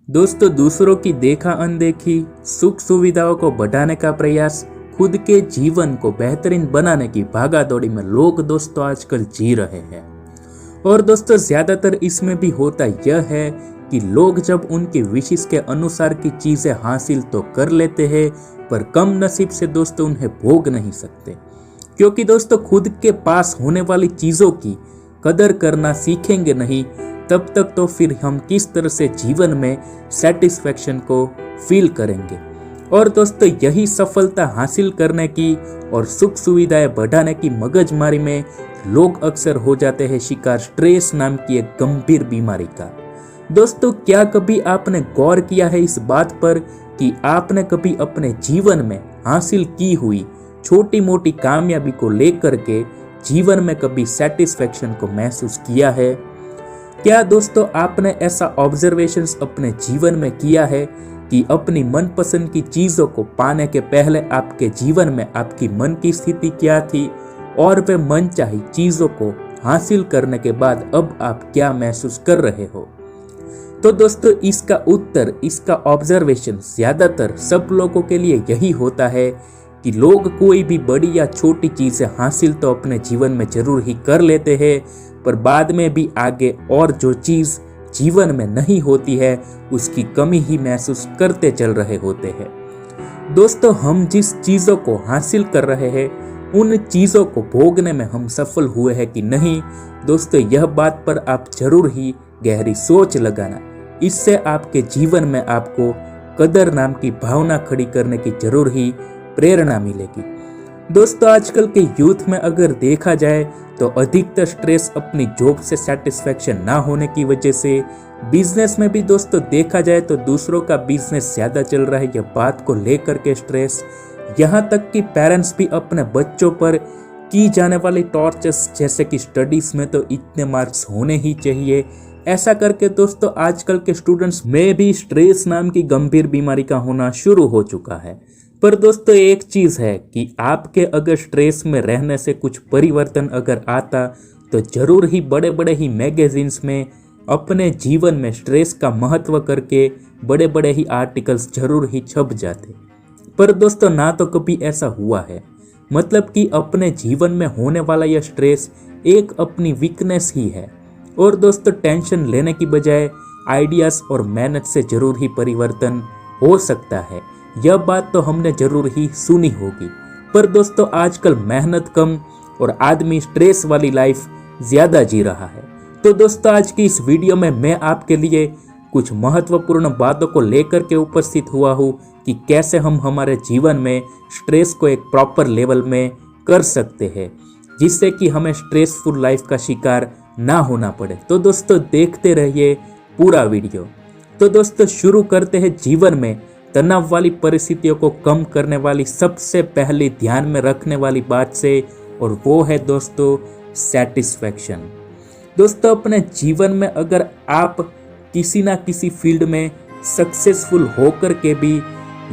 दोस्तों, दूसरों की देखा अनदेखी, सुख सुविधाओं को बढ़ाने का प्रयास, खुद के जीवन को बेहतरीन बनाने की भागादौड़ी में लोग दोस्तों आजकल जी रहे हैं। और दोस्तों ज्यादातर इसमें भी होता यह है कि लोग जब उनकी विशेष के अनुसार की चीजें हासिल तो कर लेते हैं, पर कम नसीब से दोस्तों उन्हें भोग नहीं सकते। क्योंकि दोस्तों खुद के पास होने वाली चीजों की कदर करना सीखेंगे नहीं, तब तक तो फिर हम किस तरह से जीवन में सेटिस्फेक्शन को फील करेंगे। और दोस्तों यही सफलता हासिल करने की और सुख सुविधाएं बढ़ाने की मगजमारी में लोग अक्सर हो जाते हैं शिकार स्ट्रेस नाम की एक गंभीर बीमारी का। दोस्तों, क्या कभी आपने गौर किया है इस बात पर कि आपने कभी अपने जीवन में हासिल की हुई छोटी मोटी कामयाबी को लेकर के जीवन में कभी सेटिस्फेक्शन को महसूस किया है? क्या दोस्तों आपने ऐसा ऑब्जर्वेशंस अपने जीवन में किया है कि अपनी मनपसंद की चीजों को पाने के पहले आपके जीवन में आपकी मन की स्थिति क्या थी, और वे मनचाही चीजों को हासिल करने के बाद अब आप क्या महसूस कर रहे हो? तो दोस्तों इसका उत्तर, इसका ऑब्जर्वेशन ज्यादातर सब लोगों के लिए यही होता है कि लोग कोई भी बड़ी या छोटी चीजें हासिल तो अपने जीवन में जरूर ही कर लेते हैं, पर बाद में भी आगे और जो चीज जीवन में नहीं होती है उसकी कमी ही महसूस करते चल रहे होते हैं। दोस्तों, हम जिस चीजों को हासिल कर रहे हैं उन चीजों को भोगने में हम सफल हुए हैं कि नहीं, दोस्तों यह बात पर आप जरूर ही गहरी सोच लगाना। इससे आपके जीवन में आपको कदर नाम की भावना खड़ी करने की जरूर ही प्रेरणा मिलेगी। दोस्तों, आजकल के यूथ में अगर देखा जाए तो अधिकतर स्ट्रेस अपनी जॉब से सेटिस्फेक्शन ना होने की वजह से, बिजनेस में भी दोस्तों देखा जाए तो दूसरों का बिजनेस ज्यादा चल रहा है, यह बात को लेकर के स्ट्रेस। यहाँ तक कि पेरेंट्स भी अपने बच्चों पर की जाने वाली टॉर्चर्स, जैसे कि स्टडीज में तो इतने मार्क्स होने ही चाहिए, ऐसा करके दोस्तों आजकल के स्टूडेंट्स में भी स्ट्रेस नाम की गंभीर बीमारी का होना शुरू हो चुका है। पर दोस्तों एक चीज है कि आपके अगर स्ट्रेस में रहने से कुछ परिवर्तन अगर आता तो जरूर ही बड़े बड़े ही मैगजीन्स में अपने जीवन में स्ट्रेस का महत्व करके बड़े बड़े ही आर्टिकल्स जरूर ही छप जाते। पर दोस्तों ना तो कभी ऐसा हुआ है। मतलब कि अपने जीवन में होने वाला यह स्ट्रेस एक अपनी वीकनेस ही है। और दोस्तों टेंशन लेने की बजाय आइडियाज और मेहनत से जरूर ही परिवर्तन हो सकता है, यह बात तो हमने जरूर ही सुनी होगी। पर दोस्तों आजकल मेहनत कम और आदमी स्ट्रेस वाली लाइफ ज्यादा जी रहा है। तो दोस्तों आज की इस वीडियो में मैं आपके लिए कुछ महत्वपूर्ण बातों को लेकर के उपस्थित हुआ हूँ कि कैसे हम हमारे जीवन में स्ट्रेस को एक प्रॉपर लेवल में कर सकते हैं, जिससे कि हमें स्ट्रेसफुल लाइफ का शिकार ना होना पड़े। तो दोस्तों देखते रहिए पूरा वीडियो। तो दोस्तों शुरू करते हैं जीवन में तनाव वाली परिस्थितियों को कम करने वाली सबसे पहली ध्यान में रखने वाली बात से, और वो है दोस्तों सेटिस्फैक्शन। दोस्तों अपने जीवन में अगर आप किसी ना किसी फील्ड में सक्सेसफुल होकर के भी,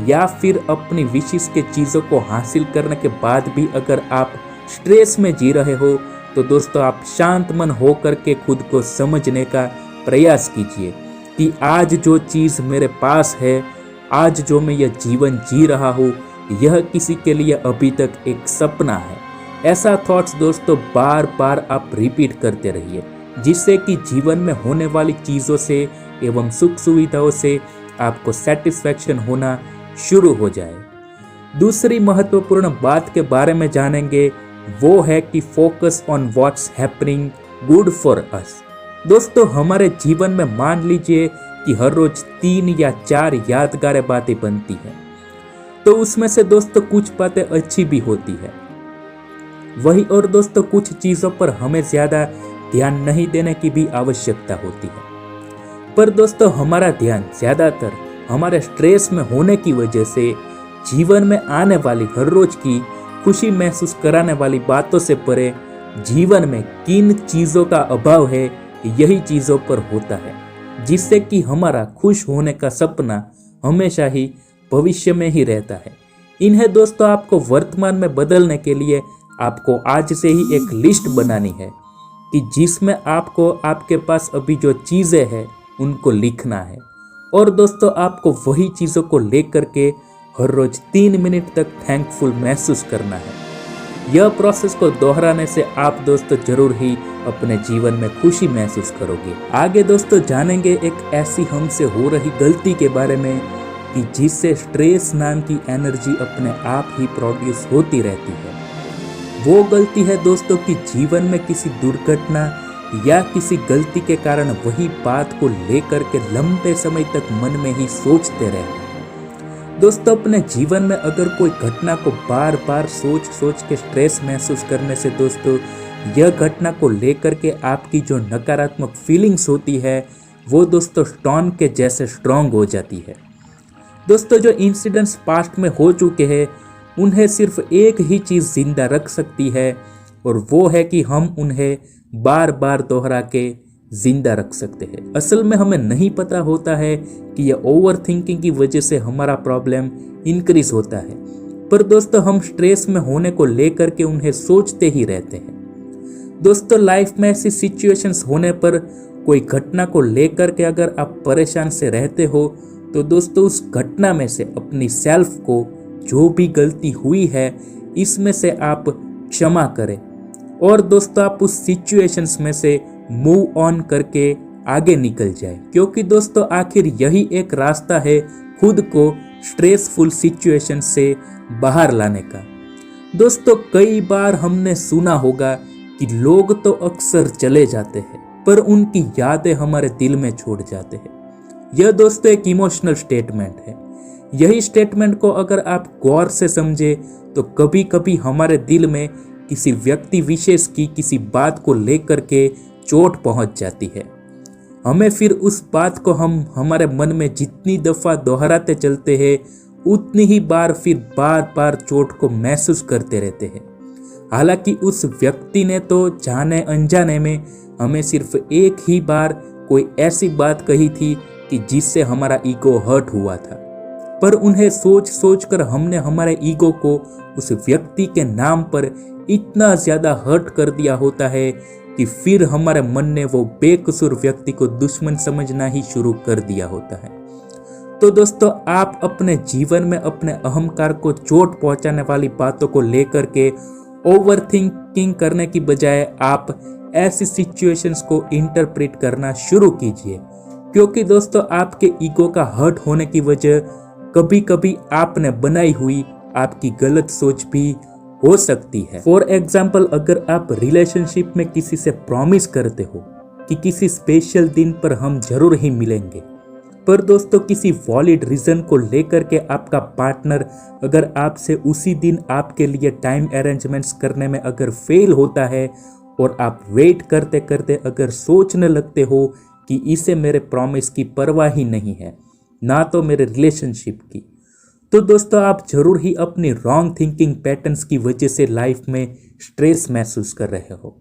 या फिर अपनी विशेष के चीज़ों को हासिल करने के बाद भी अगर आप स्ट्रेस में जी रहे हो, तो दोस्तों आप शांत मन होकर के खुद को समझने का प्रयास कीजिए कि आज जो चीज़ मेरे पास है, आज जो मैं यह जीवन जी रहा हूँ, यह किसी के लिए अभी तक एक सपना है। ऐसा थॉट्स दोस्तों बार बार आप रिपीट करते रहिए, जिससे कि जीवन में होने वाली चीज़ों से एवं सुख सुविधाओं से आपको सेटिस्फैक्शन होना शुरू हो जाए। दूसरी महत्वपूर्ण बात के बारे में जानेंगे, वो है कि focus on what's happening good for us. दोस्तों हमारे जीवन में मान लीजिए कि हर रोज 3 या 4 यादगार बातें बनती हैं, तो उसमें से दोस्तों कुछ बातें अच्छी भी होती है वही, और दोस्तों कुछ चीज़ों पर हमें ज़्यादा ध्यान नहीं देने की भी आवश्यकता होती है। पर दोस्तों हमारा ध्यान ज़्यादातर हमारे स्ट्रेस में होने की वजह से जीवन में आने वाली हर रोज की खुशी महसूस कराने वाली बातों से परे जीवन में किन चीज़ों का अभाव है, यही चीज़ों पर होता है, जिससे कि हमारा खुश होने का सपना हमेशा ही भविष्य में ही रहता है। इन्हें दोस्तों आपको वर्तमान में बदलने के लिए आपको आज से ही एक लिस्ट बनानी है कि जिसमें आपको आपके पास अभी जो चीज़ें हैं उनको लिखना है, और दोस्तों आपको वही चीज़ों को लेकर के हर रोज 3 मिनट तक थैंकफुल महसूस करना है। यह प्रोसेस को दोहराने से आप दोस्तों जरूर ही अपने जीवन में खुशी महसूस करोगे। आगे दोस्तों जानेंगे एक ऐसी हमसे हो रही गलती के बारे में कि जिससे स्ट्रेस नाम की एनर्जी अपने आप ही प्रोड्यूस होती रहती है। वो गलती है दोस्तों कि जीवन में किसी दुर्घटना या किसी गलती के कारण वही बात को लेकर के लंबे समय तक मन में ही सोचते रहना। दोस्तों अपने जीवन में अगर कोई घटना को बार बार सोच सोच के स्ट्रेस महसूस करने से दोस्तों यह घटना को लेकर के आपकी जो नकारात्मक फीलिंग्स होती है वो दोस्तों स्टोन के जैसे स्ट्रांग हो जाती है। दोस्तों जो इंसिडेंट्स पास्ट में हो चुके हैं उन्हें सिर्फ एक ही चीज़ जिंदा रख सकती है और वो है कि हम उन्हें बार बार दोहरा के जिंदा रख सकते हैं। असल में हमें नहीं पता होता है कि यह ओवर थिंकिंग की वजह से हमारा प्रॉब्लम इंक्रीज होता है, पर दोस्तों हम स्ट्रेस में होने को लेकर के उन्हें सोचते ही रहते हैं। दोस्तों लाइफ में ऐसी सिचुएशंस होने पर कोई घटना को लेकर के अगर आप परेशान से रहते हो तो दोस्तों उस घटना में से अपनी सेल्फ को जो भी गलती हुई है इसमें से आप क्षमा करें और दोस्तों आप उस सिचुएशंस में से मूव ऑन करके आगे निकल जाए, क्योंकि दोस्तों आखिर यही एक रास्ता है खुद को स्ट्रेसफुल सिचुएशन से बाहर लाने का। दोस्तों कई बार हमने सुना होगा कि लोग तो अक्सर चले जाते हैं पर उनकी यादें हमारे दिल में छोड़ जाते हैं। यह दोस्तों एक इमोशनल स्टेटमेंट है। यही स्टेटमेंट को अगर आप गौर से समझे तो कभी कभी हमारे दिल में किसी व्यक्ति विशेष की किसी बात को लेकर के चोट पहुंच जाती है। हमें फिर उस बात को हम हमारे मन में जितनी दफ़ा दोहराते चलते हैं उतनी ही बार फिर बार बार चोट को महसूस करते रहते हैं। हालांकि उस व्यक्ति ने तो जाने अनजाने में हमें सिर्फ एक ही बार कोई ऐसी बात कही थी कि जिससे हमारा ईगो हर्ट हुआ था, पर उन्हें सोच सोच कर हमने हमारे ईगो को उस व्यक्ति के नाम पर इतना ज़्यादा हर्ट कर दिया होता है कि फिर हमारे मन ने वो बेकसूर व्यक्ति को दुश्मन समझना ही शुरू कर दिया होता है। तो दोस्तों आप अपने जीवन में अपने अहंकार को चोट पहुंचाने वाली बातों को लेकर के ओवर थिंकिंग करने की बजाय आप ऐसी सिचुएशंस को इंटरप्रेट करना शुरू कीजिए, क्योंकि दोस्तों आपके ईगो का हर्ट होने की वजह कभी कभी आपने बनाई हुई आपकी गलत सोच भी हो सकती है। फॉर एग्जाम्पल अगर आप रिलेशनशिप में किसी से प्रॉमिस करते हो कि किसी स्पेशल दिन पर हम जरूर ही मिलेंगे, पर दोस्तों किसी वैलिड रीजन को लेकर के आपका पार्टनर अगर आपसे उसी दिन आपके लिए टाइम अरेंजमेंट्स करने में अगर फेल होता है और आप वेट करते करते अगर सोचने लगते हो कि इसे मेरे प्रॉमिस की परवाह ही नहीं है ना तो मेरे रिलेशनशिप की, तो दोस्तों आप जरूर ही अपनी रॉन्ग थिंकिंग पैटर्न्स की वजह से लाइफ में स्ट्रेस महसूस कर रहे हो।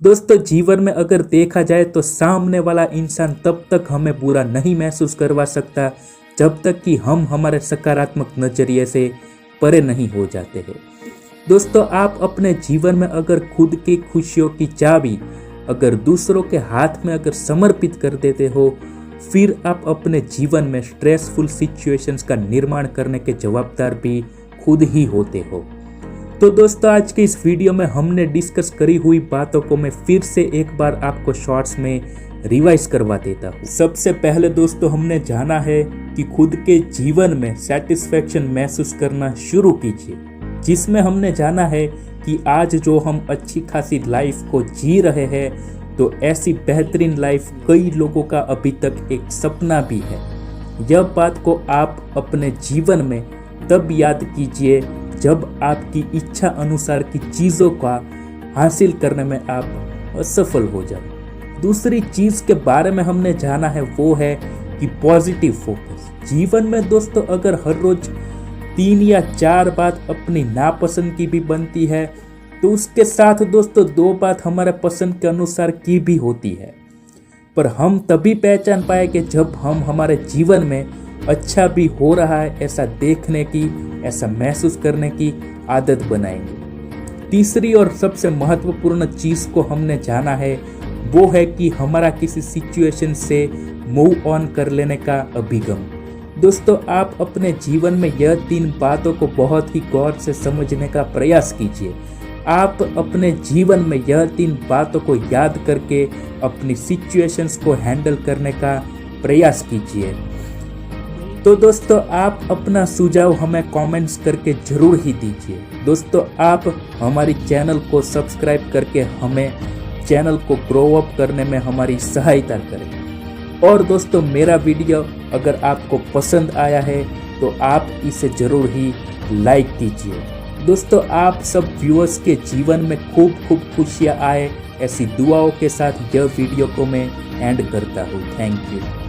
दोस्तों जीवन में अगर देखा जाए तो सामने वाला इंसान तब तक हमें बुरा नहीं महसूस करवा सकता जब तक कि हम हमारे सकारात्मक नजरिए से परे नहीं हो जाते हैं। दोस्तों आप अपने जीवन में अगर खुद की खुशियों की चाबी अगर दूसरों के हाथ में अगर समर्पित कर देते हो, फिर आप अपने जीवन में स्ट्रेसफुल सिचुएशंस का निर्माण करने के जवाबदार भी खुद ही होते हो। तो दोस्तों आज के इस वीडियो में हमने डिस्कस करी हुई बातों को मैं फिर से एक बार आपको शॉर्ट्स में रिवाइज करवा देता हूँ। सबसे पहले दोस्तों हमने जाना है कि खुद के जीवन में सेटिस्फेक्शन महसूस करना शुरू कीजिए, जिसमें हमने जाना है कि आज जो हम अच्छी खासी लाइफ को जी रहे हैं तो ऐसी बेहतरीन लाइफ कई लोगों का अभी तक एक सपना भी है। यह बात को आप अपने जीवन में तब याद कीजिए जब आपकी इच्छा अनुसार की चीज़ों का हासिल करने में आप असफल हो जाए। दूसरी चीज़ के बारे में हमने जाना है वो है कि पॉजिटिव फोकस। जीवन में दोस्तों अगर हर रोज 3 या 4 बात अपनी नापसंद की भी बनती है तो उसके साथ दोस्तों 2 बात हमारे पसंद के अनुसार की भी होती है, पर हम तभी पहचान पाएंगे जब हम हमारे जीवन में अच्छा भी हो रहा है ऐसा देखने की, ऐसा महसूस करने की आदत बनाएंगे। तीसरी और सबसे महत्वपूर्ण चीज़ को हमने जाना है वो है कि हमारा किसी सिचुएशन से मूव ऑन कर लेने का अभिगम। दोस्तों, आप अपने जीवन में यह 3 बातों को बहुत ही गौर से समझने का प्रयास कीजिए। आप अपने जीवन में यह 3 बातों को याद करके अपनी सिचुएशंस को हैंडल करने का प्रयास कीजिए। तो दोस्तों, आप अपना सुझाव हमें कमेंट्स करके जरूर ही दीजिए। दोस्तों, आप हमारी चैनल को सब्सक्राइब करके हमें चैनल को ग्रो अप करने में हमारी सहायता करें। और दोस्तों, मेरा वीडियो अगर आपको पसंद आया है तो आप इसे जरूर ही लाइक कीजिए। दोस्तों, आप सब व्यूअर्स के जीवन में खूब खूब खुशियाँ आए, ऐसी दुआओं के साथ यह वीडियो को मैं एंड करता हूँ। Thank you.